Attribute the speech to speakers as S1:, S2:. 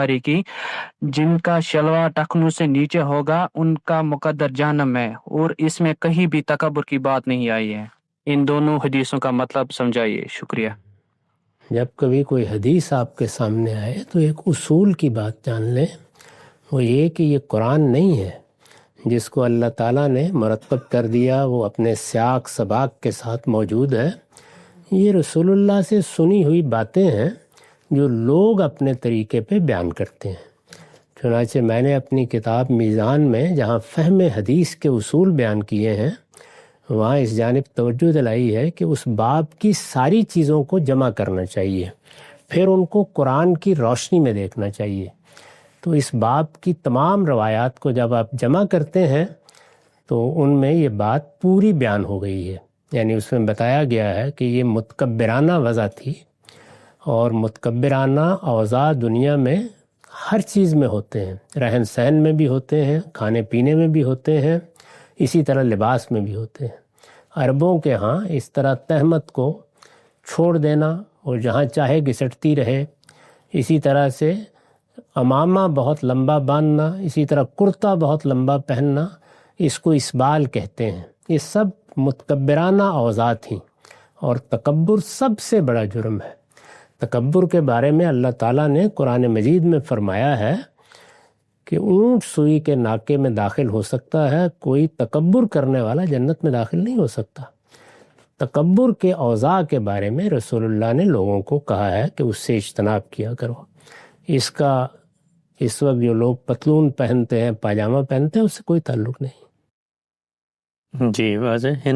S1: کھڑی کی، جن کا شلوار ٹخنوں سے نیچے ہوگا ان کا مقدر جہنم ہے، اور اس میں کہیں بھی تکبر کی بات نہیں آئی ہے۔ ان دونوں حدیثوں کا مطلب سمجھائیے، شکریہ۔
S2: جب کبھی کوئی حدیث آپ کے سامنے آئے تو ایک اصول کی بات جان لیں، وہ یہ کہ یہ قرآن نہیں ہے جس کو اللہ تعالیٰ نے مرتب کر دیا، وہ اپنے سیاق سباق کے ساتھ موجود ہے۔ یہ رسول اللہ سے سنی ہوئی باتیں ہیں جو لوگ اپنے طریقے پہ بیان کرتے ہیں۔ چنانچہ میں نے اپنی کتاب میزان میں جہاں فہم حدیث کے اصول بیان کیے ہیں، وہاں اس جانب توجہ دلائی ہے کہ اس باب کی ساری چیزوں کو جمع کرنا چاہیے، پھر ان کو قرآن کی روشنی میں دیکھنا چاہیے۔ تو اس باب کی تمام روایات کو جب آپ جمع کرتے ہیں تو ان میں یہ بات پوری بیان ہو گئی ہے، یعنی اس میں بتایا گیا ہے کہ یہ متکبرانہ وضع تھی، اور متکبرانہ اوضاع دنیا میں ہر چیز میں ہوتے ہیں، رہن سہن میں بھی ہوتے ہیں، کھانے پینے میں بھی ہوتے ہیں، اسی طرح لباس میں بھی ہوتے ہیں۔ عربوں کے ہاں اس طرح تہمت کو چھوڑ دینا اور جہاں چاہے گھسٹتی رہے، اسی طرح سے عمامہ بہت لمبا باندھنا، اسی طرح کرتا بہت لمبا پہننا، اس کو اسبال کہتے ہیں۔ یہ سب متکبرانہ اوضاع تھیں، اور تکبر سب سے بڑا جرم ہے۔ تکبر کے بارے میں اللہ تعالیٰ نے قرآن مجید میں فرمایا ہے کہ اونٹ سوئی کے ناکے میں داخل ہو سکتا ہے، کوئی تکبر کرنے والا جنت میں داخل نہیں ہو سکتا۔ تکبر کے اوضاع کے بارے میں رسول اللہ نے لوگوں کو کہا ہے کہ اس سے اجتناب کیا کرو۔ اس کا اس وقت جو لوگ پتلون پہنتے ہیں، پاجامہ پہنتے ہیں، اس سے کوئی تعلق نہیں۔
S3: جی واضح ہے۔